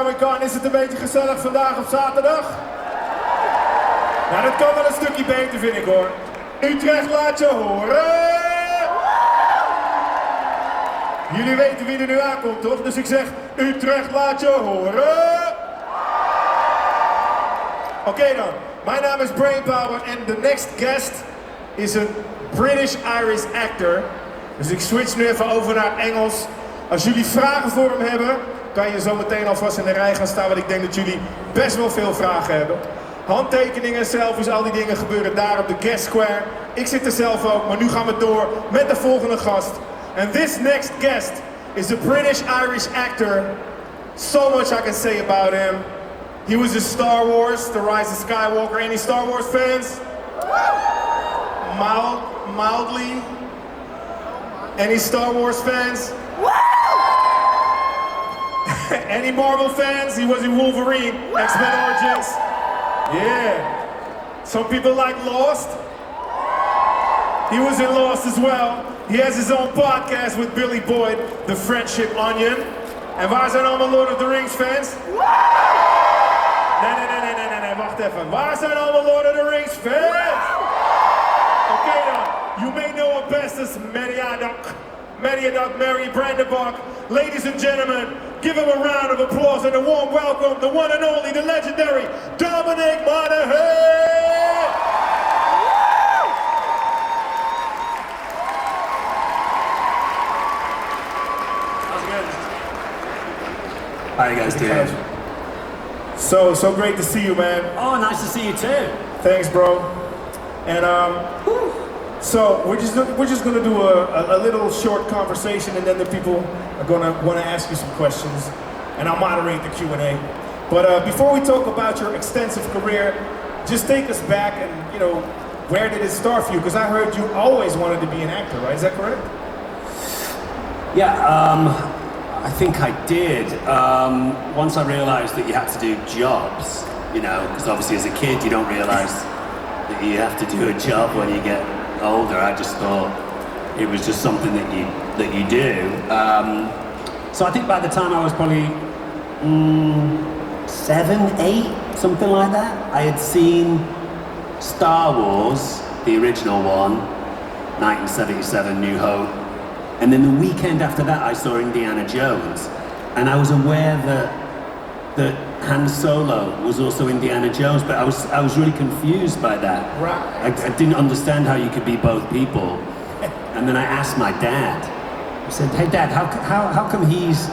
we kan. Is het een beetje gezellig vandaag op zaterdag? Nou, dat kan wel een stukje beter, vind ik hoor. Utrecht, laat je horen! Jullie weten wie er nu aankomt, toch? Dus ik zeg, Utrecht, laat je horen! Oké dan, mijn naam is Brainpower en de next guest is een British-Irish actor. Dus ik switch nu even over naar Engels. Als jullie vragen voor hem hebben, kan je zo meteen alvast in de rij gaan staan, want ik denk dat jullie best wel veel vragen hebben. Handtekeningen, selfies, al die dingen gebeuren daar op de Guest Square. Ik zit er zelf ook, maar nu gaan we door met de volgende gast. And this next guest is a British-Irish actor. So much I can say about him. He was in Star Wars, The Rise of Skywalker. Any Star Wars fans? Mildly? Any Star Wars fans? Any Marvel fans? He was in Wolverine, X-Men Origins. Yeah. Some people like Lost. He was in Lost as well. He has his own podcast with Billy Boyd, The Friendship Onion. En waar zijn allemaal Lord of the Rings fans? Nee, wacht even. Waar zijn allemaal Lord of the Rings fans? Oké dan. You may know him best as Mediadoc Mary Brandenburg. Ladies and gentlemen, give him a round of applause and a warm welcome, the one and only, the legendary Dominic Monaghan! How's it going? How you guys doing? So great to see you, man. Oh, nice to see you too. Thanks, bro. And so we're just gonna do a little short conversation, and then the people are gonna want to ask you some questions, and I'll moderate the Q&A. But before we talk about your extensive career, just take us back and where did it start for you? Because I heard you always wanted to be an actor, right? Is that correct? Yeah, I think I did. Once I realised that you had to do jobs, because obviously as a kid you don't realise that you have to do a job when you get older. I just thought it was just something that you do. So I think by the time I was probably 7, 8, something like that, I had seen Star Wars, the original one, 1977, New Hope. And then the weekend after that I saw Indiana Jones. And I was aware that Han Solo was also Indiana Jones, but I was really confused by that. Right. I didn't understand how you could be both people. And then I asked my dad. I said, "Hey Dad, how come he's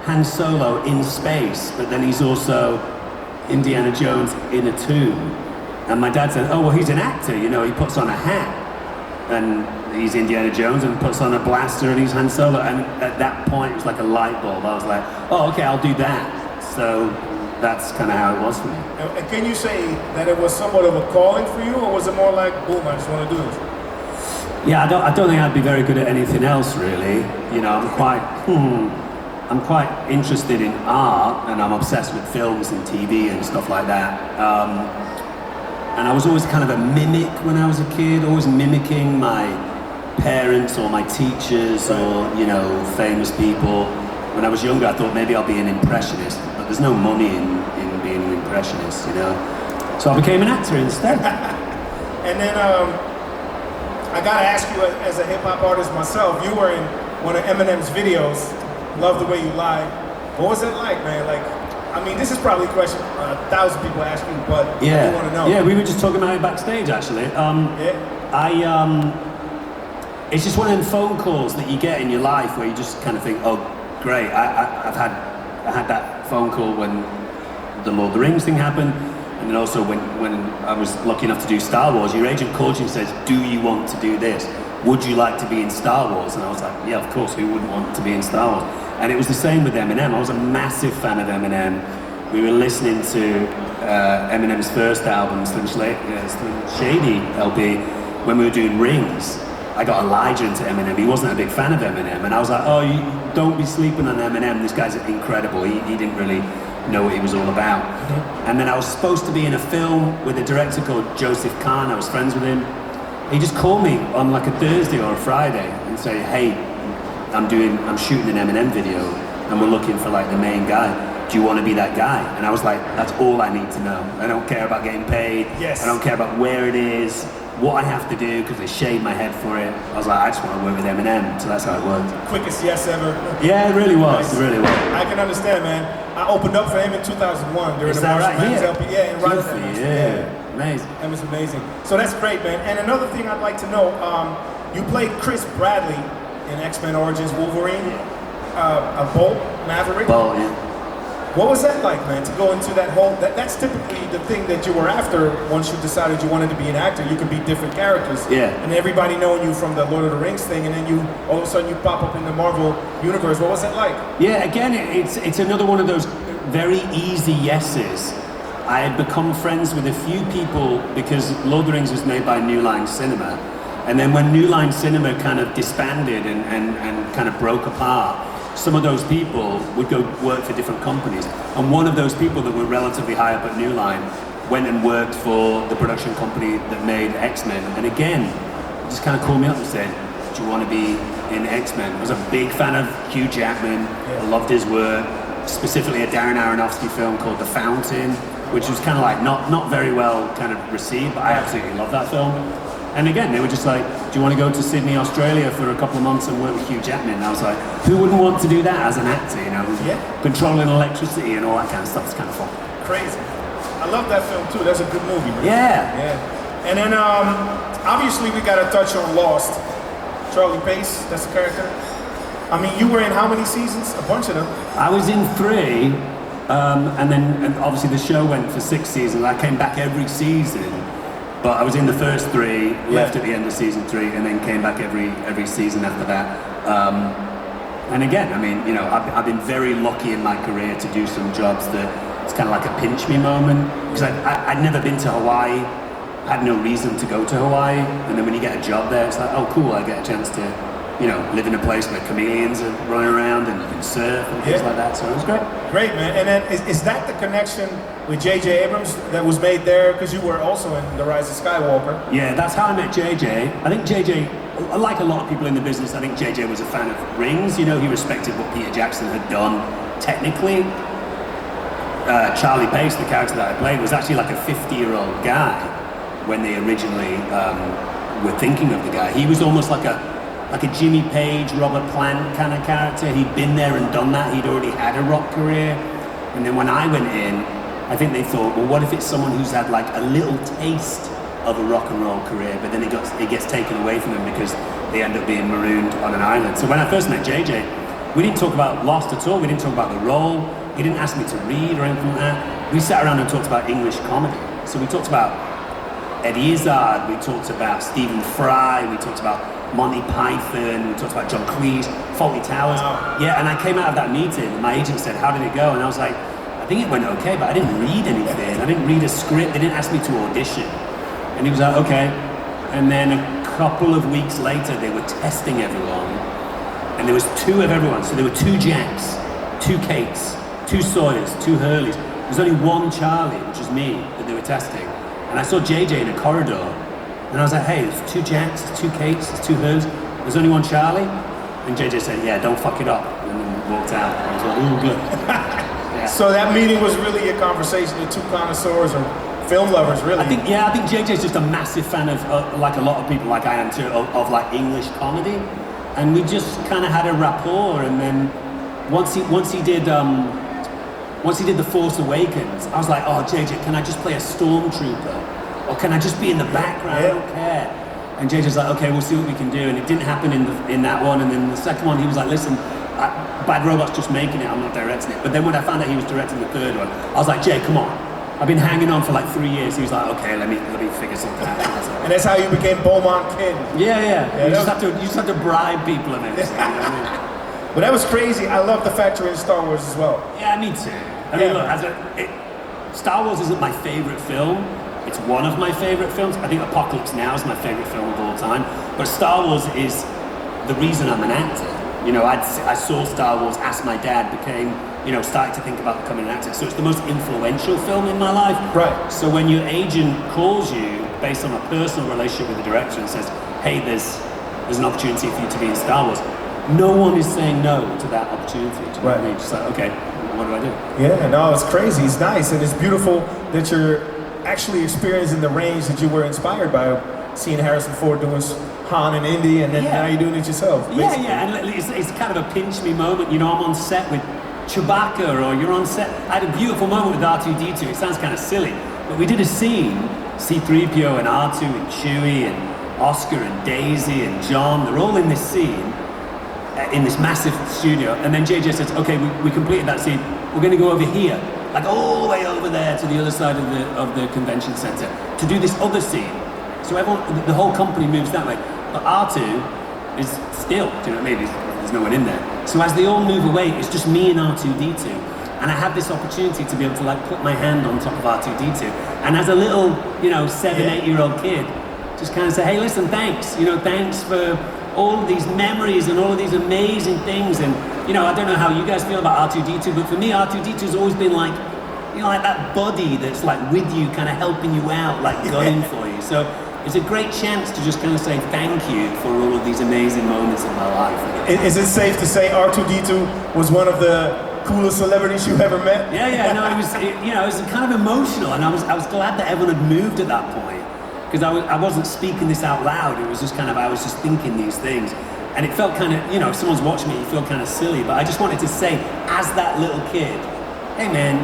Han Solo in space, but then he's also Indiana Jones in a tomb?" And my dad said, "Oh well, he's an actor. He puts on a hat, and he's Indiana Jones, and puts on a blaster, and he's Han Solo." And at that point, it was like a light bulb. I was like, "Oh, okay, I'll do that." So that's kind of how it was for me. And can you say that it was somewhat of a calling for you, or was it more like, boom, I just want to do this? Yeah, I don't think I'd be very good at anything else, really. I'm quite interested in art, and I'm obsessed with films and TV and stuff like that. And I was always kind of a mimic when I was a kid, always mimicking my parents or my teachers or famous people. When I was younger, I thought maybe I'll be an impressionist, but there's no money in being an impressionist, So I became an actor instead. And then I gotta ask you, as a hip-hop artist myself, you were in one of Eminem's videos, Love the Way You Lie. What was it like, man? This is probably a question 1,000 people ask you, but I want to know. Yeah, we were just talking about it backstage, actually. It's just one of them phone calls that you get in your life where you just kind of think, oh, great, I had that phone call when the Lord of the Rings thing happened, and then also when I was lucky enough to do Star Wars, your agent calls you and says, "Do you want to do this? Would you like to be in Star Wars?" And I was like, yeah, of course, who wouldn't want to be in Star Wars? And it was the same with Eminem. I was a massive fan of Eminem. We were listening to Eminem's first album, Slim Shady LP, when we were doing Rings. I got Elijah into Eminem. He wasn't a big fan of Eminem, and I was like, "Oh, you don't be sleeping on Eminem. This guy's incredible. He didn't really know what he was all about." And then I was supposed to be in a film with a director called Joseph Kahn. I was friends with him. He just called me on like a Thursday or a Friday and say, "Hey, I'm shooting an Eminem video, and we're looking for like the main guy." do you want to be that guy? And I was like, that's all I need to know. I don't care about getting paid. Yes. I don't care about where it is, what I have to do, because they shaved my head for it. I was like, I just want to work with Eminem, so that's how it worked. Quickest yes ever. Yeah, it really was. Nice. It really was. I can understand, man. I opened up for him in 2001 during the Marshall Mathers LP. Yeah, in Rotterdam. Yeah, amazing. That was amazing. So that's great, man. And another thing I'd like to know, you played Chris Bradley in X-Men Origins Wolverine, a Bolt Maverick. Bolt, yeah. What was that like, man, to go into that whole, that's typically the thing that you were after once you decided you wanted to be an actor. You could be different characters. Yeah. And everybody knowing you from the Lord of the Rings thing, and then you, all of a sudden you pop up in the Marvel universe. What was that like? Yeah, again, it's another one of those very easy yeses. I had become friends with a few people because Lord of the Rings was made by New Line Cinema. And then when New Line Cinema kind of disbanded and kind of broke apart, some of those people would go work for different companies. And one of those people that were relatively high up at New Line went and worked for the production company that made X-Men. And again, just kind of called me up and said, do you want to be in X-Men? I was a big fan of Hugh Jackman. I loved his work, specifically a Darren Aronofsky film called The Fountain, which was kind of like not very well kind of received, but I absolutely love that film. And again, they were just like, do you want to go to Sydney, Australia for a couple of months and work with Hugh Jackman? And I was like, who wouldn't want to do that as an actor, you know? Yeah. Controlling electricity and all that kind of stuff is kind of fun. Crazy. I love that film too. That's a good movie, man. Yeah. Yeah. And then obviously we got to touch on Lost. Charlie Pace, that's the character. I mean, you were in how many seasons? A bunch of them. I was in 3, and obviously the show went for 6 seasons. I came back every season. But I was in the first 3, left at the end of season 3, and then came back every season after that. And again, I mean, you know, I've been very lucky in my career to do some jobs that it's kind of like a pinch me moment. Because I'd never been to Hawaii, had no reason to go to Hawaii, and then when you get a job there, it's like, oh cool, I get a chance to, you know, live in a place where chameleons are running around and you can surf and things like that. So it was great. Great, man. And then is that the connection with J.J. Abrams that was made there? Because you were also in The Rise of Skywalker. Yeah, that's how I met J.J. I think J.J., like a lot of people in the business, I think J.J. was a fan of Rings. You know, he respected what Peter Jackson had done technically. Charlie Pace, the character that I played, was actually like a 50-year-old guy when they originally were thinking of the guy. He was almost like a Jimmy Page, Robert Plant kind of character. He'd been there and done that. He'd already had a rock career. And then when I went in, I think they thought, well, what if it's someone who's had like a little taste of a rock and roll career, but then it gets taken away from them because they end up being marooned on an island. So when I first met JJ, we didn't talk about Lost at all. We didn't talk about the role. He didn't ask me to read or anything like that. We sat around and talked about English comedy. So we talked about Eddie Izzard, we talked about Stephen Fry, we talked about Monty Python, we talked about John Cleese, Fawlty Towers. Wow. Yeah, and I came out of that meeting and my agent said, how did it go? And I was like, I think it went okay, but I didn't read anything. I didn't read a script. They didn't ask me to audition. And he was like, okay. And then a couple of weeks later, they were testing everyone. And there was 2 of everyone. So there were 2 Jacks, 2 Kates, 2 Sawyers, 2 Hurleys. There was only 1 Charlie, which was me, that they were testing. And I saw JJ in a corridor. And I was like, hey, there's 2 Jacks, there's 2 Kates, there's 2 Hurleys. There's only 1 Charlie. And JJ said, yeah, don't fuck it up. And then walked out. I was like, ooh, good. Yeah. So that meeting was really a conversation of 2 connoisseurs or film lovers, really. I think JJ's just a massive fan of, like a lot of people, like I am too, of like English comedy, and we just kind of had a rapport. And then once he did The Force Awakens, I was like, oh JJ, can I just play a stormtrooper, or can I just be in the background? I don't care. And JJ's like, okay, we'll see what we can do. And it didn't happen in that one. And then the second one, he was like, listen, Bad Robot's just making it, I'm not directing it. But then when I found out he was directing the 3rd one, I was like, Jay, come on. I've been hanging on for like 3 years. He was like, okay, let me figure something out. And that's how you became Beaumont Kin. Yeah. You just have to bribe people and everything. You know what I mean? But that was crazy. I love the fact you're in Star Wars as well. Yeah, me too. I mean, look, Star Wars isn't my favorite film. It's one of my favorite films. I think Apocalypse Now is my favorite film of all time. But Star Wars is the reason I'm an actor. You know, I saw Star Wars, asked my dad, started to think about becoming an actor. So it's the most influential film in my life. Right. So when your agent calls you based on a personal relationship with the director and says, hey, there's an opportunity for you to be in Star Wars, no one is saying no to that opportunity. Do you know what I mean? Just like, okay, what do I do? Yeah, no, it's crazy. It's nice, and it's beautiful that you're actually experiencing the range that you were inspired by, seeing Harrison Ford doing Han and Indy, and then now you're doing it yourself. Basically. Yeah, and it's kind of a pinch me moment. You know, I'm on set with Chewbacca, or you're on set. I had a beautiful moment with R2-D2. It sounds kind of silly, but we did a scene, C-3PO and R2 and Chewie and Oscar and Daisy and John, they're all in this scene, in this massive studio, and then JJ says, okay, we completed that scene, we're going to go over here, like all the way over there to the other side of the convention center, to do this other scene. So everyone, the whole company moves that way, but R2 is still, do you know what I mean, there's no one in there. So as they all move away, it's just me and R2-D2, and I had this opportunity to be able to like put my hand on top of R2-D2, and as a little, 7, 8-year-old kid, just kind of say, hey, listen, thanks. Thanks for all of these memories and all of these amazing things. And, I don't know how you guys feel about R2-D2, but for me, R2-D2 has always been like, like that buddy that's like with you, kind of helping you out, like gunning for you. So it's a great chance to just kind of say thank you for all of these amazing moments in my life. Is it safe to say R2-D2 was one of the coolest celebrities you ever met? Yeah, no, it was kind of emotional, and I was glad that everyone had moved at that point. Because I wasn't speaking this out loud, it was just kind of, I was just thinking these things. And it felt kind of, if someone's watching me, you feel kind of silly, but I just wanted to say, as that little kid, hey man,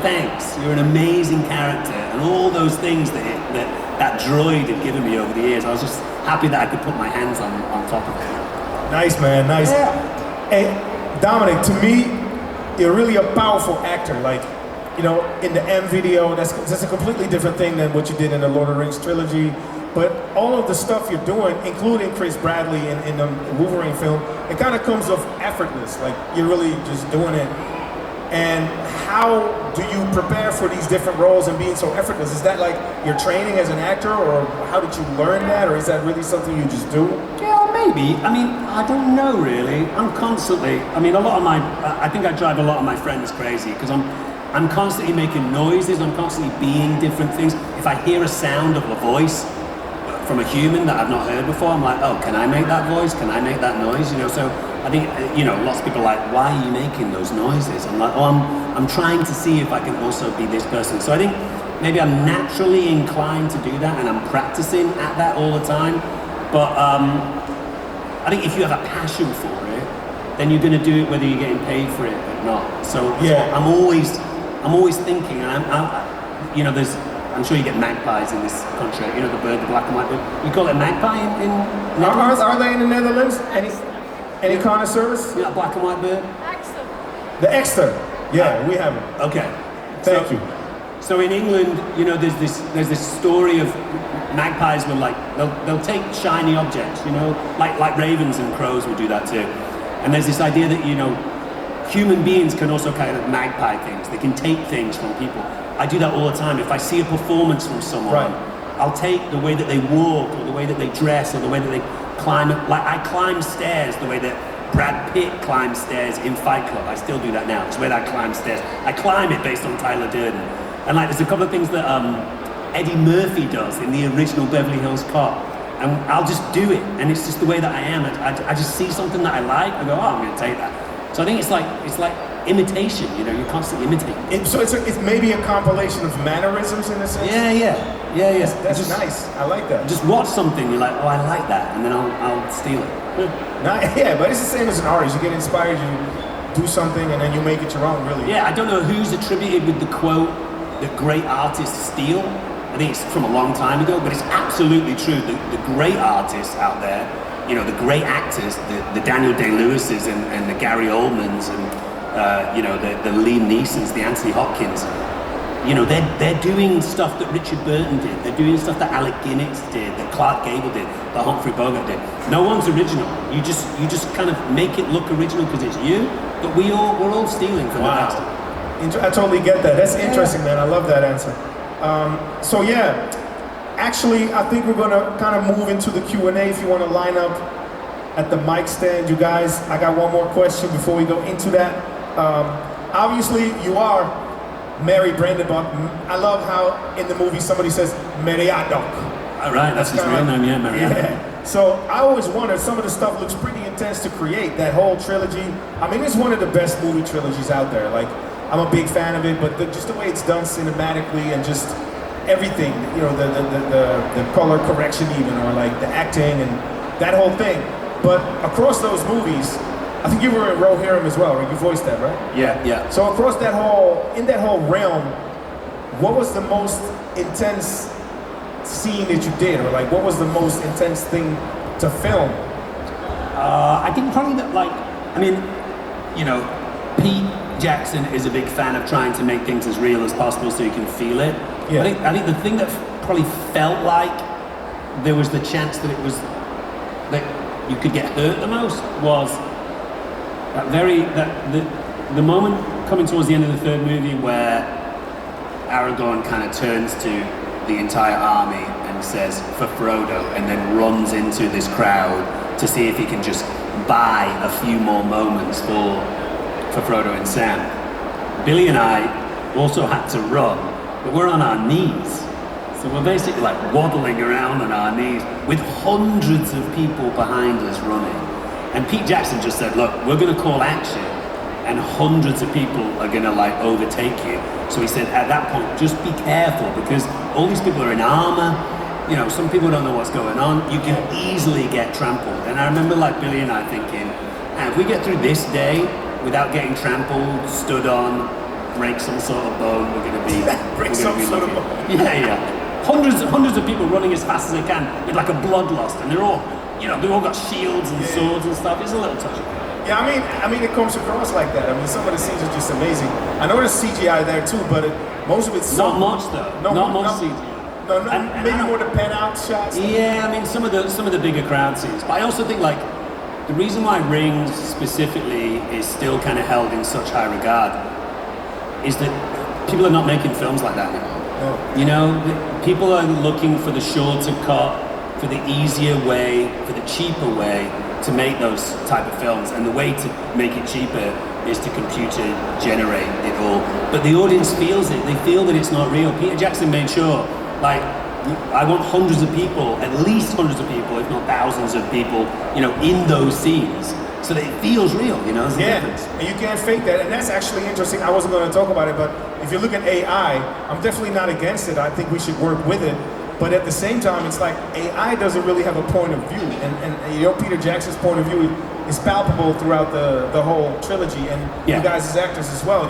thanks, you're an amazing character, and all those things that droid had given me over the years, I was just happy that I could put my hands on top of it. Nice, man, nice. Yeah. Hey, Dominic, to me, you're really a powerful actor, like, in the M video, that's a completely different thing than what you did in the Lord of the Rings trilogy. But all of the stuff you're doing, including Chris Bradley in the Wolverine film, it kind of comes off effortless. Like you're really just doing it. And how do you prepare for these different roles and being so effortless? Is that like your training as an actor, or how did you learn that, or is that really something you just do? Yeah, maybe. I mean, I don't know really. I'm constantly. I mean, I think I drive a lot of my friends crazy because I'm constantly making noises, I'm constantly being different things. If I hear a sound of a voice from a human that I've not heard before, I'm like, oh, can I make that voice? Can I make that noise? So I think, lots of people are like, why are you making those noises? I'm like, oh, I'm trying to see if I can also be this person. So I think maybe I'm naturally inclined to do that, and I'm practicing at that all the time. But I think if you have a passion for it, then you're going to do it whether you're getting paid for it or not. So I'm always thinking, and I'm sure you get magpies in this country. The bird, the black and white bird. You call it magpie in Netherlands? Are they in the Netherlands? Any kind of service? Yeah, black and white bird. The Exter. Yeah, we have it. Okay. Thank you. So in England, there's this story of magpies will they'll take shiny objects, like ravens and crows will do that too. And there's this idea that human beings can also kind of magpie things. They can take things from people. I do that all the time. If I see a performance from someone, I'll take the way that they walk, or the way that they dress, or the way that they climb. Like I climb stairs the way that Brad Pitt climbs stairs in Fight Club. I still do that now. It's the way that I climb stairs. I climb it based on Tyler Durden. And there's a couple of things that Eddie Murphy does in the original Beverly Hills Cop. And I'll just do it. And it's just the way that I am. I just see something that I like. I go, oh, I'm going to take that. So I think it's like imitation, you're constantly imitating. So it's maybe a compilation of mannerisms in a sense? Yeah. That's nice, I like that. Just watch something, you're like, oh, I like that, and then I'll steal it. Yeah, but it's the same as an artist. You get inspired, you do something, and then you make it your own, really. Yeah, I don't know who's attributed with the quote that great artists steal. I think it's from a long time ago, but it's absolutely true. The great artists out there, the great actors, the Daniel Day-Lewises and the Gary Oldmans and the Liam Neesons, the Anthony Hopkins, they're doing stuff that Richard Burton did. They're doing stuff that Alec Guinness did, that Clark Gable did, that Humphrey Bogart did. No one's original. You just kind of make it look original because it's you, but we're all stealing from the next. I totally get that. That's interesting, man. I love that answer. So yeah, actually, I think we're gonna kind of move into the Q&A. If you want to line up at the mic stand, you guys. I got one more question before we go into that. Obviously, you are Mary Brandenburg. I love how in the movie somebody says Meriadoc. All right, that's his real name, yeah, Meriadoc. Yeah. So I always wondered, some of the stuff looks pretty intense to create that whole trilogy. I mean, it's one of the best movie trilogies out there. Like, I'm a big fan of it, but just the way it's done cinematically and just everything, you know, the color correction even, or like the acting and that whole thing. But across those movies, I think you were in Rohirrim as well, right? You voiced that, right? Yeah, yeah. So across that in that whole realm, what was the most intense scene that you did, or like what was the most intense thing to film? I think probably that, like, I mean, you know, Pete Jackson is a big fan of trying to make things as real as possible so you can feel it. Yeah. I think the thing that probably felt like there was the chance that that you could get hurt the most was the moment coming towards the end of the third movie where Aragorn kind of turns to the entire army and says, "For Frodo," and then runs into this crowd to see if he can just buy a few more moments for Frodo and Sam. Billy and I also had to run, but we're on our knees. So we're basically like waddling around on our knees with hundreds of people behind us running. And Pete Jackson just said, "Look, we're gonna call action and hundreds of people are gonna like overtake you." So he said, at that point, just be careful because all these people are in armor. You know, some people don't know what's going on. You can easily get trampled. And I remember like Billy and I thinking, if we get through this day without getting trampled, stood on, break some sort of bone, we're gonna be lucky. Yeah. Hundreds of people running as fast as they can with like a bloodlust, and they've all got shields and swords and stuff. It's a little touchy. Yeah, I mean, it comes across like that. I mean, some of the scenes are just amazing. I know there's CGI there too, but most of it's not much though. Not much CGI. No, maybe more the pan out shots. Yeah, I mean some of the bigger crowd scenes. But I also think like the reason why Rings specifically is still kind of held in such high regard is that people are not making films like that anymore. No. You know, people are looking for the shorter cut, for the easier way, for the cheaper way to make those type of films. And the way to make it cheaper is to computer generate it all. But the audience feels it. They feel that it's not real. Peter Jackson made sure, like, I want hundreds of people, at least hundreds of people, if not thousands of people, you know, in those scenes, so that it feels real, you know, there's a difference. And you can't fake that, and that's actually interesting. I wasn't going to talk about it, but if you look at AI, I'm definitely not against it. I think we should work with it, but at the same time, it's like AI doesn't really have a point of view, and you know, Peter Jackson's point of view is palpable throughout the whole trilogy, and you guys as actors as well.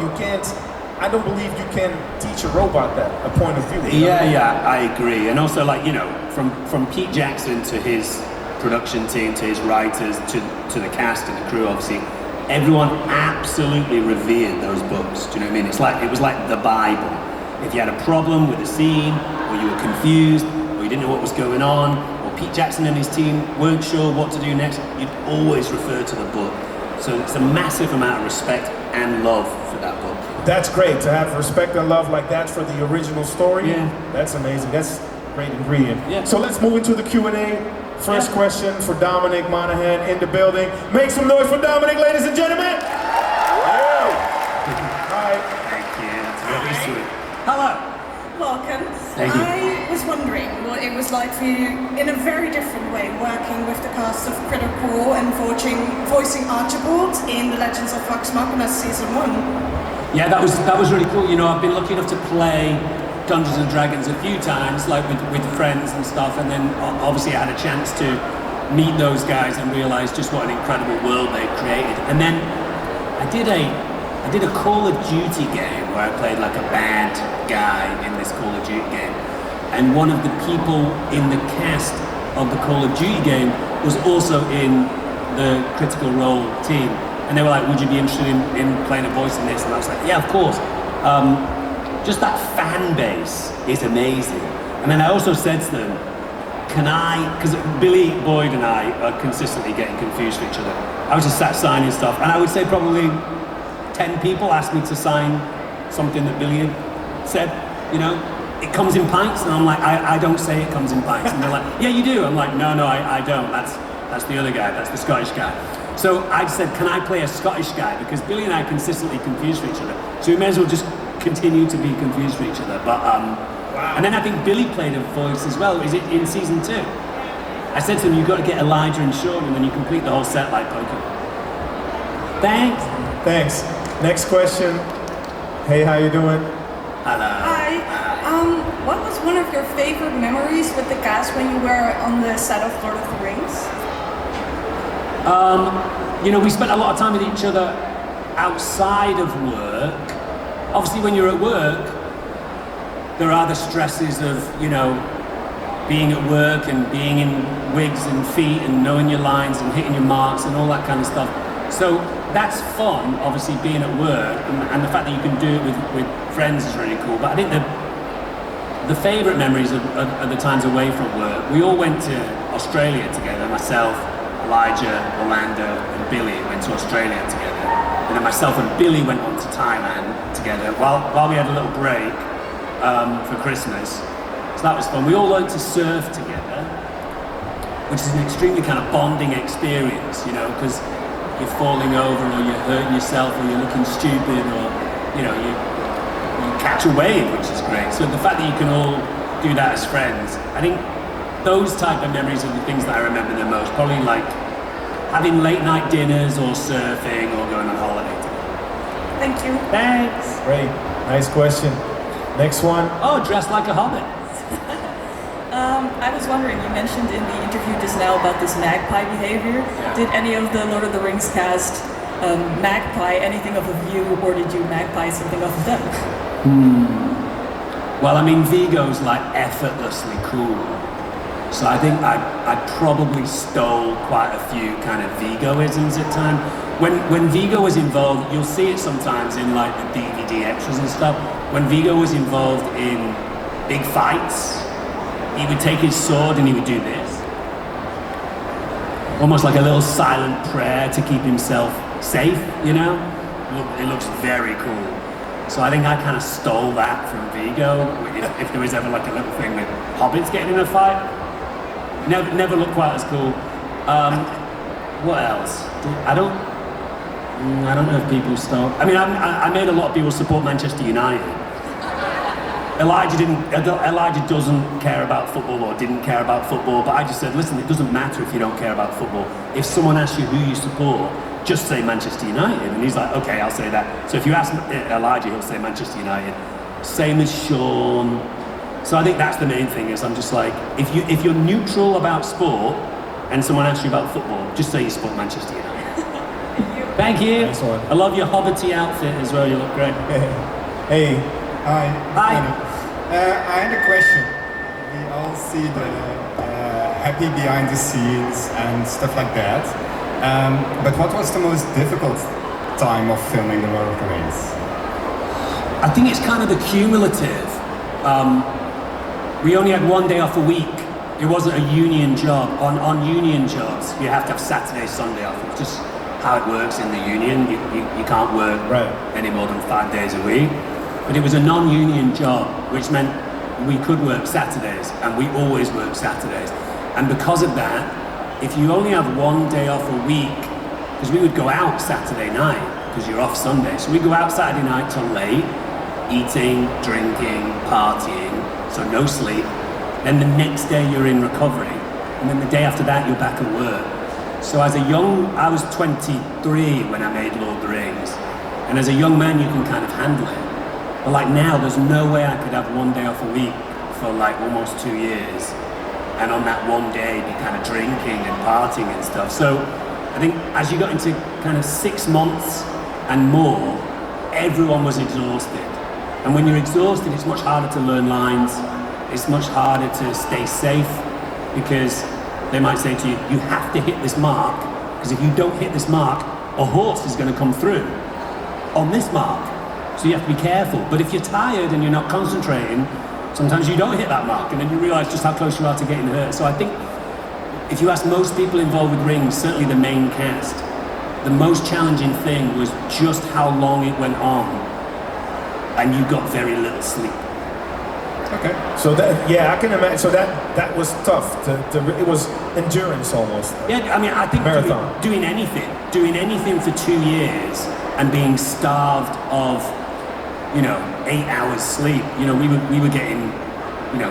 I don't believe you can teach a robot that, a point of view. You know? Yeah, I agree. And also, like, you know, from Pete Jackson to his production team, to his writers, to the cast and the crew, obviously, everyone absolutely revered those books. Do you know what I mean? It was like the Bible. If you had a problem with a scene, or you were confused, or you didn't know what was going on, or Pete Jackson and his team weren't sure what to do next, you'd always refer to the book. So it's a massive amount of respect and love for that book. That's great, to have respect and love like that for the original story. Yeah. That's amazing. That's a great ingredient. Yeah. So let's move into the Q&A. First question for Dominic Monaghan in the building. Make some noise for Dominic, ladies and gentlemen. Hi. Thank you. That's very sweet. Hello. Welcome. Thank you. I was wondering what it was like for you, in a very different way, working with the cast of Critical and voicing Archibald in The Legends of Vox Machina Season 1. Yeah, that was really cool. You know, I've been lucky enough to play Dungeons and Dragons a few times, like with friends and stuff, and then obviously I had a chance to meet those guys and realize just what an incredible world they've created. And then I did a Call of Duty game where I played like a bad guy in this Call of Duty game, and one of the people in the cast of the Call of Duty game was also in the Critical Role team. And they were like, would you be interested in playing a voice in this? And I was like, yeah, of course. Just that fan base is amazing. And then I also said to them, because Billy Boyd and I are consistently getting confused with each other. I was just sat signing stuff, and I would say probably 10 people asked me to sign something that Billy had said, you know, it comes in pints, and I'm like, I don't say it comes in pints. And they're like, yeah, you do. I'm like, no, I don't. That's the other guy, that's the Scottish guy. So I said, can I play a Scottish guy? Because Billy and I are consistently confused for each other. So we may as well just continue to be confused for each other. But wow. And then I think Billy played a voice as well. Is it in season 2? I said to them, you've got to get Elijah and Sean, and then you complete the whole set like Pokemon. Thanks. Thanks. Next question. Hey, how you doing? Hello. Hi. What was one of your favorite memories with the cast when you were on the set of Lord of the Rings? You know, we spent a lot of time with each other outside of work. Obviously, when you're at work, there are the stresses of, you know, being at work and being in wigs and feet and knowing your lines and hitting your marks and all that kind of stuff. So that's fun, obviously, being at work, and the fact that you can do it with friends is really cool. But I think the favourite memories are the times away from work. We all went to Australia together, myself, Elijah, Orlando, and Billy went to Australia together. And then myself and Billy went on to Thailand together while we had a little break for Christmas. So that was fun. We all learned to surf together, which is an extremely kind of bonding experience, you know, because you're falling over or you're hurting yourself or you're looking stupid or, you know, you catch a wave, which is great. So the fact that you can all do that as friends, I think those type of memories are the things that I remember the most. Probably like having late night dinners or surfing or going on holiday together. Thank you. Thanks. Great. Nice question. Next one. Oh, dressed like a hobbit. I was wondering, you mentioned in the interview just now about this magpie behavior. Yeah. Did any of the Lord of the Rings cast magpie anything of you, or did you magpie something of them? Well, I mean, Viggo's like effortlessly cool. So I think I probably stole quite a few kind of Viggo-isms at times. When Viggo was involved, you'll see it sometimes in like the DVD extras and stuff. When Viggo was involved in big fights, he would take his sword and he would do this. Almost like a little silent prayer to keep himself safe, you know? It looks very cool. So I think I kind of stole that from Viggo. If there was ever like a little thing with hobbits getting in a fight, never looked quite as cool. What else? I don't know if people stole. I mean, I made a lot of people support Manchester United. Elijah doesn't care about football or didn't care about football, but I just said, listen, it doesn't matter if you don't care about football. If someone asks you who you support, just say Manchester United. And he's like, okay, I'll say that. So if you ask Elijah, he'll say Manchester United. Same as Sean. So I think that's the main thing, is I'm just like, if you're neutral about sport and someone asks you about football, just say you support Manchester United. Thank you. Nice one. I love your hobbity outfit as well, you look great. Hey. Hi. Hi. I had a question. We all see the happy behind the scenes and stuff like that. But what was the most difficult time of filming The Lord of the Rings? I think it's kind of the cumulative. We only had one day off a week. It wasn't a union job. On union jobs, you have to have Saturday, Sunday off. It's just how it works in the union. You can't work any more than 5 days a week. But it was a non-union job, which meant we could work Saturdays, and we always work Saturdays. And because of that, if you only have one day off a week, because we would go out Saturday night, because you're off Sunday, so we go out Saturday night till late, eating, drinking, partying, so no sleep. Then the next day you're in recovery, and then the day after that you're back at work. So I was 23 when I made Lord of the Rings, and as a young man you can kind of handle it. But like now, there's no way I could have one day off a week for like almost 2 years, and on that one day be kind of drinking and partying and stuff. So I think as you got into kind of 6 months and more, everyone was exhausted. And when you're exhausted, it's much harder to learn lines. It's much harder to stay safe, because they might say to you, you have to hit this mark, because if you don't hit this mark, a horse is going to come through on this mark. So you have to be careful. But if you're tired and you're not concentrating, sometimes you don't hit that mark, and then you realise just how close you are to getting hurt. So I think if you ask most people involved with Rings, certainly the main cast, the most challenging thing was just how long it went on, and you got very little sleep. Okay. So that, yeah, I can imagine. So that was tough. It was endurance almost. Yeah, I mean, I think Marathon. doing anything for 2 years and being starved of, 8 hours sleep. We were getting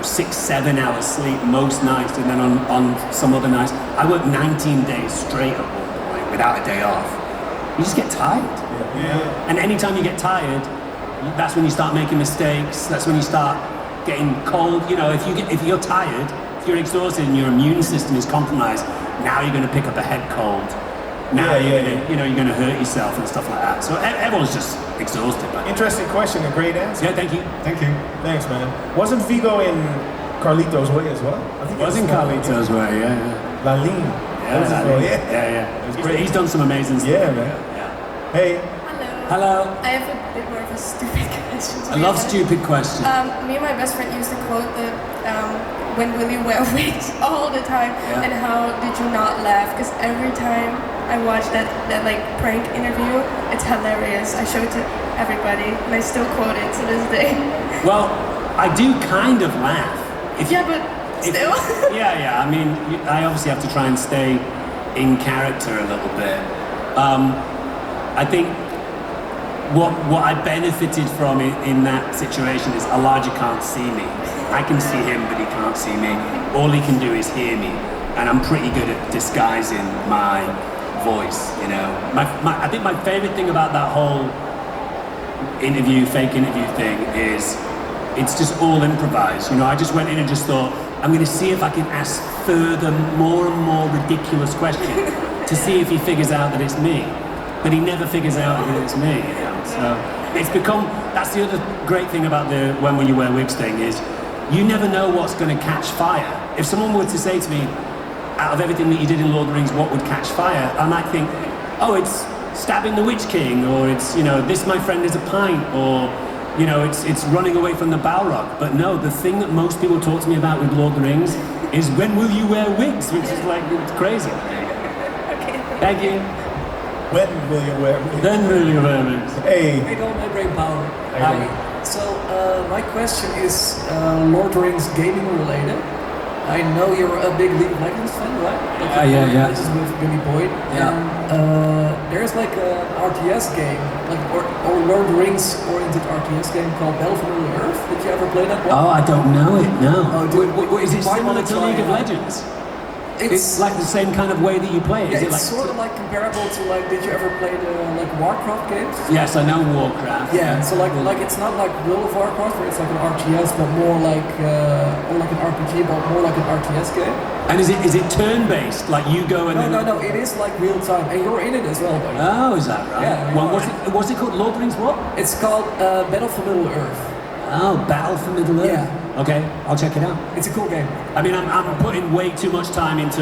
6, 7 hours sleep most nights, and then on some other nights, I work 19 days straight at one point without a day off. You just get tired. Yeah. And anytime you get tired, that's when you start making mistakes. That's when you start getting cold. If you're tired, if you're exhausted and your immune system is compromised, now you're going to pick up a head cold. Now you're going to hurt yourself and stuff like that. So everyone's just exhausted. Man. Interesting question, a great answer. Yeah, thank you. Thank you. Thanks, man. Wasn't Vigo in Carlito's Way as well? I think Was in Carlito's Way, yeah. La Ligne. Yeah. It was great. He's done some amazing stuff. Yeah, man. Yeah. Hey. Hello. I have a bit more of a stupid question. I love stupid questions. Me and my best friend used to quote the "When will you wear wigs?" all the time. Yeah. And how did you not laugh? Because every time I watch that like prank interview, it's hilarious. I show it to everybody, and I still quote it to this day. Well, I do kind of laugh. Yeah, but still. Yeah. I mean, I obviously have to try and stay in character a little bit. I think what I benefited from in that situation is Elijah can't see me. I can see him, but he can't see me. All he can do is hear me, and I'm pretty good at disguising my voice. I think my favorite thing about that whole fake interview thing is it's just all improvised. I just went in and just thought, I'm going to see if I can ask more and more ridiculous questions to see if he figures out that it's me. But he never figures out that it's me. So it's become, that's the other great thing about the "When will you wear wigs" thing is you never know what's going to catch fire. If someone were to say to me, out of everything that you did in Lord of the Rings, what would catch fire? I might think, oh, it's stabbing the Witch King, or it's, this my friend is a pint, or, it's running away from the Balrog. But no, the thing that most people talk to me about with Lord of the Rings is when will you wear wigs, which is like, it's crazy. Okay. Thank you. When will you wear wigs? Then will you wear wigs? Hey. Hey, Dom, my brain power. Hi. So, my question is Lord of the Rings gaming related. I know you're a big League of Legends fan, right? Yeah. This is with Billy Boyd. Yeah. And there's like an RTS game, or Lord of the Rings oriented RTS game called Battle for Middle-earth. Did you ever play that one? Oh, I don't know it, no. Oh, dude, What is it why similar not to try League of it? Legends? It's like the same kind of way that you play it. Yeah, Is it it's like sort of like comparable to did you ever play the Warcraft games? Yes, I know Warcraft. Yeah, so like it's not like World of Warcraft where it's like an RTS, but more like or like an RPG, but more like an RTS game. And is it turn-based? Like you go and No, it is like real time, and you're in it as well, though. Oh, is that right? Yeah. Well, what's it called? Lord of the Rings what? It's called Battle for Middle-earth. Oh, Battle for Middle-earth. Yeah. Okay, I'll check it out. It's a cool game. I mean, I'm putting way too much time into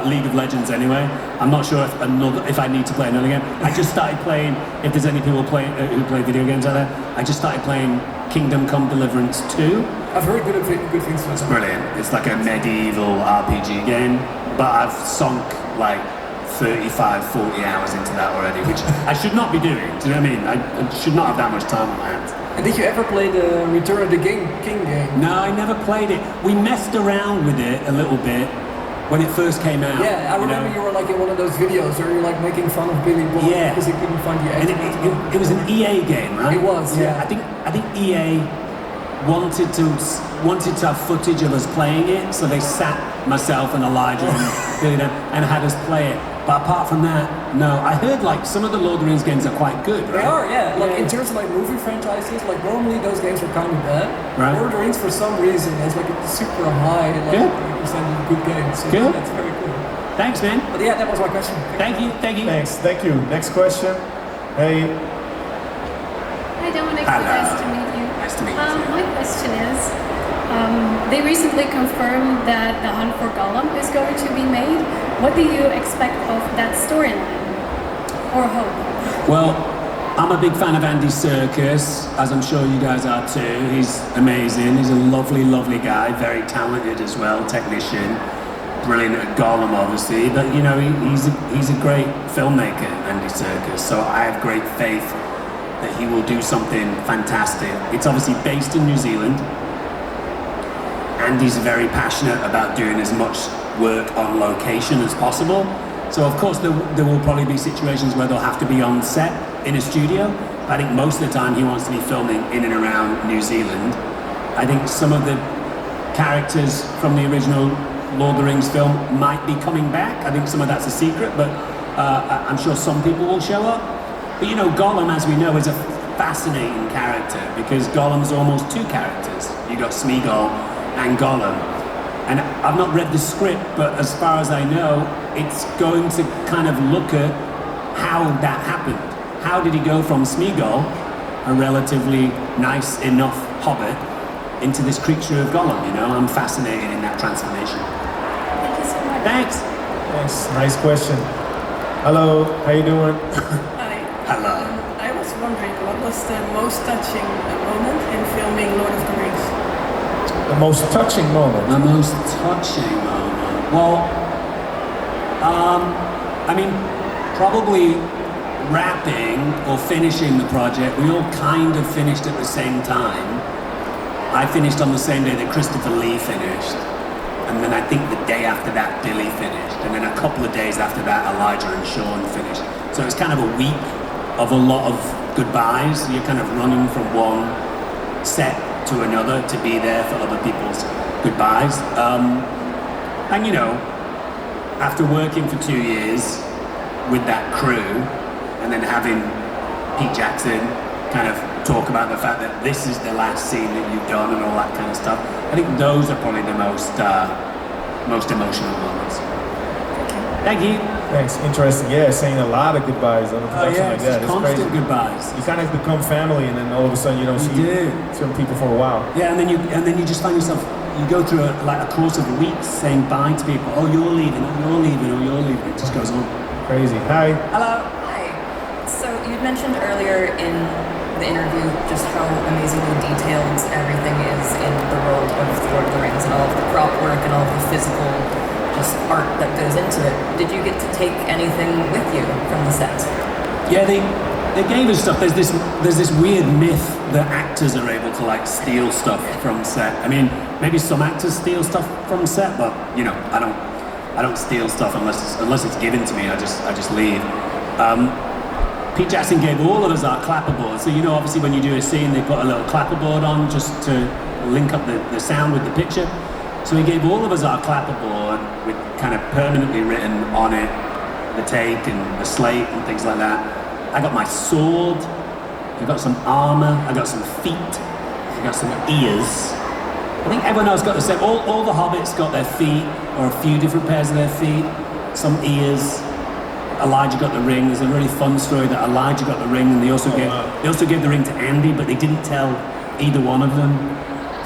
League of Legends anyway. I'm not sure if I need to play another game. I just started playing, if there's any people who play video games out there, I just started playing Kingdom Come Deliverance 2. I've heard good things about it. It's brilliant. It's like a medieval RPG game, but I've sunk like 35, 40 hours into that already, which I should not be doing. Do you know what I mean? I should not have that much time on my hands. And did you ever play the Return of the King game? No, I never played it. We messed around with it a little bit when it first came out. Yeah, I remember you were like in one of those videos where you're like making fun of Billy Boyd because he couldn't find the And it was an EA game, right? It was, yeah. I think EA wanted to have footage of us playing it, so they sat myself and Elijah and Billy and had us play it. But apart from that, no. I heard like some of the Lord of the Rings games are quite good, right? They are, yeah. Like in terms of like movie franchises, like normally those games are kind of bad. Right. Lord of the Rings for some reason has like a super high percentage of good games. So Good. that's very cool. Thanks, man. But yeah, that was my question. Thank you. Thanks, thank you. Next question. Hey. Hi Dominic, Hello. nice to meet you. Nice to meet you. My question is, they recently confirmed that The Hunt for Gollum is going to be made. What do you expect of that storyline? Or hope? Well, I'm a big fan of Andy Serkis, as I'm sure you guys are too. He's amazing. He's a lovely, lovely guy, very talented as well, technician. Brilliant at Gollum, obviously, but you know, he's a great filmmaker, Andy Serkis, so I have great faith that he will do something fantastic. It's obviously based in New Zealand. Andy's very passionate about doing as much work on location as possible. So of course there will probably be situations where they'll have to be on set in a studio. But I think most of the time he wants to be filming in and around New Zealand. I think some of the characters from the original Lord of the Rings film might be coming back. I think some of that's a secret, but I'm sure some people will show up. But you know, Gollum, as we know, is a fascinating character because Gollum's almost two characters. You got Smeagol and Gollum. And I've not read the script, but as far as I know, it's going to kind of look at how that happened. How did he go from Smeagol, a relatively nice enough hobbit, into this creature of Gollum, you know? I'm fascinated in that transformation. Thank you so much. Thanks. Thanks. Nice question. Hello, how you doing? Hi. Hello. I was wondering, what was the most touching moment in filming Lord of the Rings? The most touching moment. The most touching moment. Well, I mean, probably wrapping or finishing the project. We all kind of finished at the same time. I finished on the same day that Christopher Lee finished. And then I think the day after that, Billy finished. And then a couple of days after that, Elijah and Sean finished. So it was kind of a week of a lot of goodbyes. You're kind of running from one set to another to be there for other people's goodbyes. And you know, after working for 2 years with that crew, and then having Pete Jackson kind of talk about the fact that this is the last scene that you've done and all that kind of stuff, I think those are probably the most emotional moments. Thank you. Thanks. Interesting. Yeah, saying a lot of goodbyes on a production like that. It's constant crazy. goodbyes. You kind of become family, and then all of a sudden you don't see certain people for a while. Yeah, and then you just find yourself, you go through a course of weeks saying bye to people. Oh, you're leaving. Oh, you're leaving. Oh, you're leaving. It just goes on. Crazy. Hi. Hello. Hi. So you mentioned earlier in the interview just how amazingly detailed everything is in the world of The Lord of the Rings and all of the prop work and all of the physical just art that goes into it. Did you get to take anything with you from the set? Yeah, they gave us stuff. There's this weird myth that actors are able to like steal stuff from set. I mean, maybe some actors steal stuff from set, but you know, I don't steal stuff unless it's given to me. I just leave. Pete Jackson gave all of us our clapperboard. So you know, obviously when you do a scene, they put a little clapperboard on just to link up the sound with the picture. So he gave all of us our clapperboard with kind of permanently written on it the take and the slate and things like that. I got my sword, I got some armor, I got some feet, I got some ears. I think everyone else got the same. All the hobbits got their feet, or a few different pairs of their feet, some ears. Elijah got the ring. There's a really fun story that Elijah got the ring, and they also gave the ring to Andy, but they didn't tell either one of them.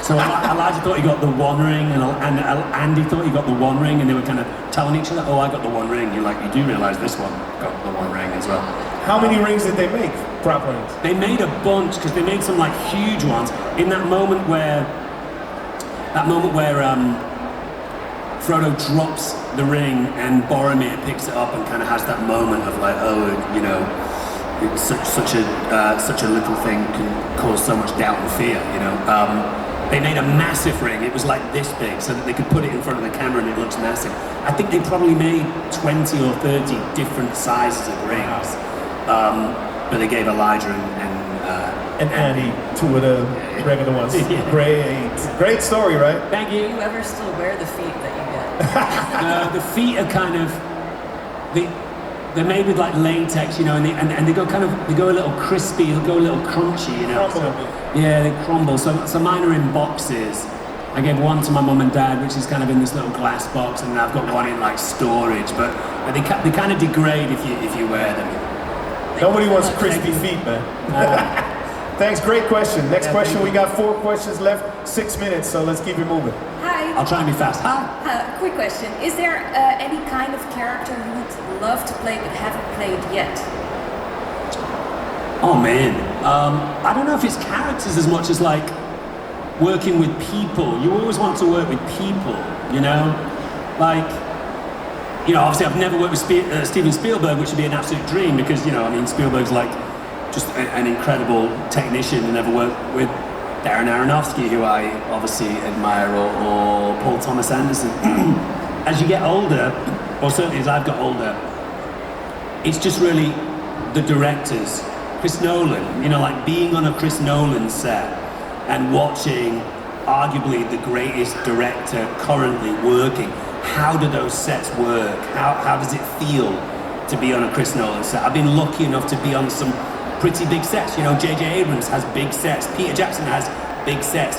So Elijah thought he got the one ring, and Andy thought he got the one ring, and they were kind of telling each other, "Oh, I got the one ring." You're like, you do realize this one got the one ring as well. How many rings did they make? Prop rings? They made a bunch because they made some like huge ones. In that moment where Frodo drops the ring and Boromir picks it up and kind of has that moment of like, oh, you know, it's such a little thing can cause so much doubt and fear, you know. They made a massive ring. It was like this big, so that they could put it in front of the camera and it looks massive. I think they probably made 20 or 30 different sizes of rings, but they gave Elijah and Andy two of the regular ones. Yeah. Great story, right? Thank you. Do you ever still wear the feet that you get? The feet are kind of they're made with like latex, you know, and they go a little crispy, they go a little crunchy, you know. Yeah, they crumble. So mine are in boxes. I gave one to my mum and dad, which is kind of in this little glass box, and I've got one in like storage. But they kind of degrade if you wear them. Nobody wants crispy feet, man. Thanks, great question. Next question, we got 4 questions left, 6 minutes, so let's keep it moving. Hi. I'll try and be fast. Hi. Quick question. Is there any kind of character you would love to play but haven't played yet? Oh man, I don't know if it's characters as much as like working with people. You always want to work with people, you know? Like, you know, obviously I've never worked with Steven Spielberg, which would be an absolute dream because, you know, I mean, Spielberg's like just an incredible technician, and never worked with Darren Aronofsky, who I obviously admire, or Paul Thomas Anderson. As you get older, or certainly as I've got older, it's just really the directors. Chris Nolan, you know, like being on a Chris Nolan set and watching arguably the greatest director currently working. How do those sets work? How does it feel to be on a Chris Nolan set? I've been lucky enough to be on some pretty big sets. You know, J.J. Abrams has big sets. Peter Jackson has big sets.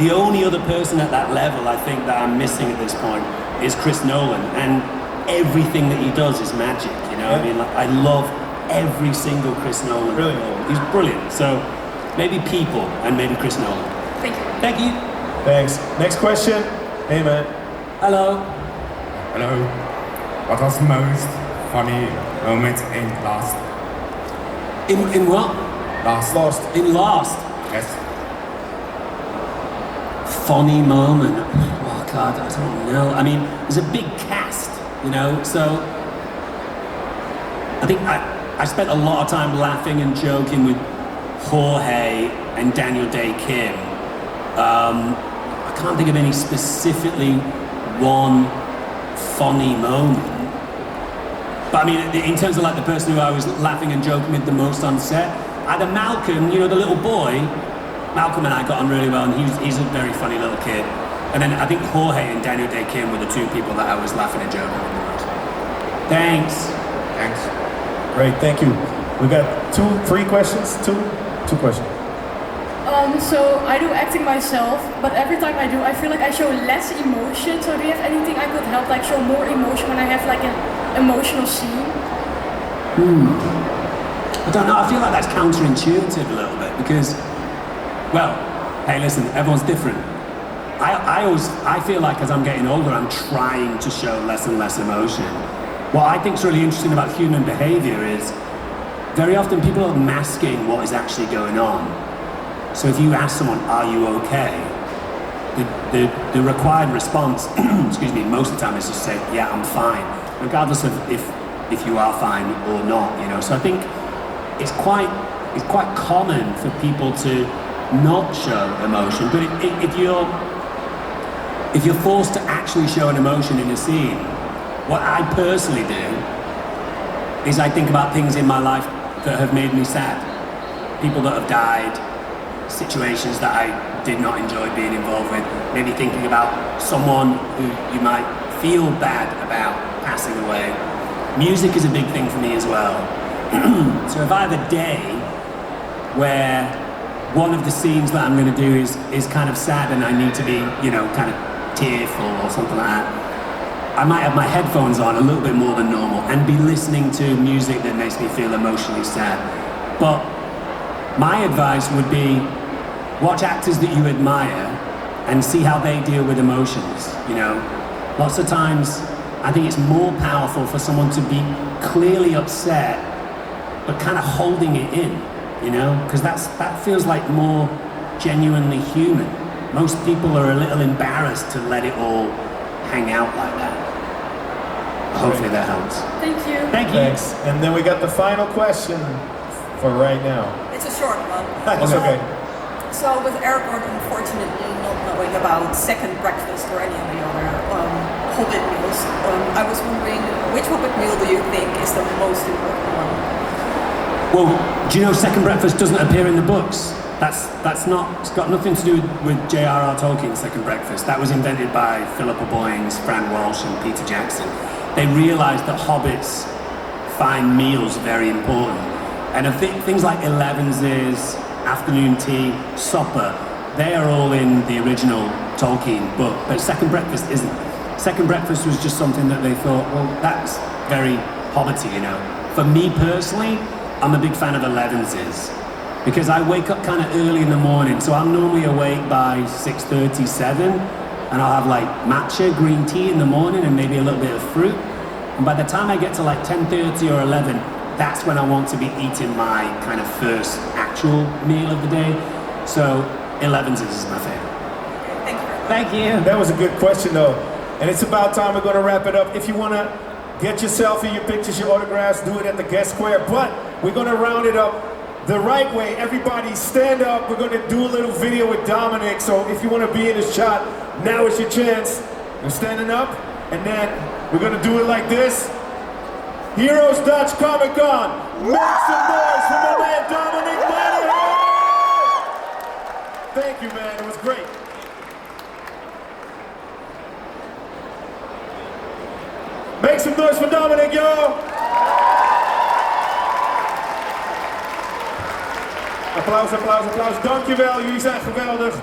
The only other person at that level I think that I'm missing at this point is Chris Nolan, and everything that he does is magic, you know? I mean, like, I love every single Chris Nolan. Really? He's brilliant. So maybe people and maybe Chris Nolan. Thank you. Thank you. Thanks. Next question. Hey man. Hello. Hello. What was the most funny moment in Last? In what? Lost. In Lost. Yes. Funny moment. Oh God, I don't know. I mean, there's a big cast, you know, so I think I spent a lot of time laughing and joking with Jorge and Daniel Day-Kim. I can't think of any specifically one funny moment. But I mean, in terms of like the person who I was laughing and joking with the most on set, either Malcolm, you know, the little boy, Malcolm and I got on really well, and he's a very funny little kid. And then I think Jorge and Daniel Day-Kim were the two people that I was laughing and joking with the most. Thanks. Thanks. Great, thank you. We got three questions. Two questions. So I do acting myself, but every time I do, I feel like I show less emotion. So do you have anything I could help, like show more emotion when I have like an emotional scene? I don't know, I feel like that's counterintuitive a little bit because, well, hey listen, everyone's different. I feel like as I'm getting older, I'm trying to show less and less emotion. What I think is really interesting about human behavior is very often people are masking what is actually going on. So if you ask someone, are you okay? The required response, excuse me, most of the time is just say, yeah, I'm fine, regardless of if you are fine or not, you know. So I think it's quite common for people to not show emotion, but if you're forced to actually show an emotion in a scene, what I personally do is I think about things in my life that have made me sad. People that have died, situations that I did not enjoy being involved with, maybe thinking about someone who you might feel bad about passing away. Music is a big thing for me as well. So if I have a day where one of the scenes that I'm going to do is kind of sad and I need to be, you know, kind of tearful or something like that, I might have my headphones on a little bit more than normal and be listening to music that makes me feel emotionally sad. But my advice would be watch actors that you admire and see how they deal with emotions, you know. Lots of times I think it's more powerful for someone to be clearly upset but kind of holding it in, you know, because that feels like more genuinely human. Most people are a little embarrassed to let it all hang out like that. Hopefully that helps. Thank you. Thank you. Thanks. And then we got the final question for right now. It's a short one. It's okay. So with Airport, unfortunately not knowing about Second Breakfast or any of the other Hobbit meals, I was wondering which Hobbit meal do you think is the most important one? Well, do you know Second Breakfast doesn't appear in the books? It's got nothing to do with J.R.R. Tolkien's Second Breakfast. That was invented by Philippa Boyens, Fran Walsh and Peter Jackson. They realised that hobbits find meals very important. And I think things like Elevenses, afternoon tea, supper, they are all in the original Tolkien book, but Second Breakfast isn't. Second Breakfast was just something that they thought, well, that's very hobbity, you know. For me personally, I'm a big fan of Elevenses because I wake up kind of early in the morning, so I'm normally awake by 6:30, 7, and I'll have like matcha, green tea in the morning and maybe a little bit of fruit. And by the time I get to like 10:30 or 11, that's when I want to be eating my kind of first actual meal of the day. So Elevenses is my favorite. Thank you very much. Thank you. That was a good question though. And it's about time we're gonna wrap it up. If you wanna get your selfie, your pictures, your autographs, do it at the guest square. But we're gonna round it up the right way. Everybody stand up. We're gonna do a little video with Dominic. So if you wanna be in this shot, now is your chance. You're standing up, and then we're gonna do it like this. Heroes Dutch Comic Con. Make some noise for my man Dominic Monaghan. Thank you, man. It was great. Make some noise for Dominic, yo! Applaus, applaus, applaus. Dankjewel, jullie zijn geweldig.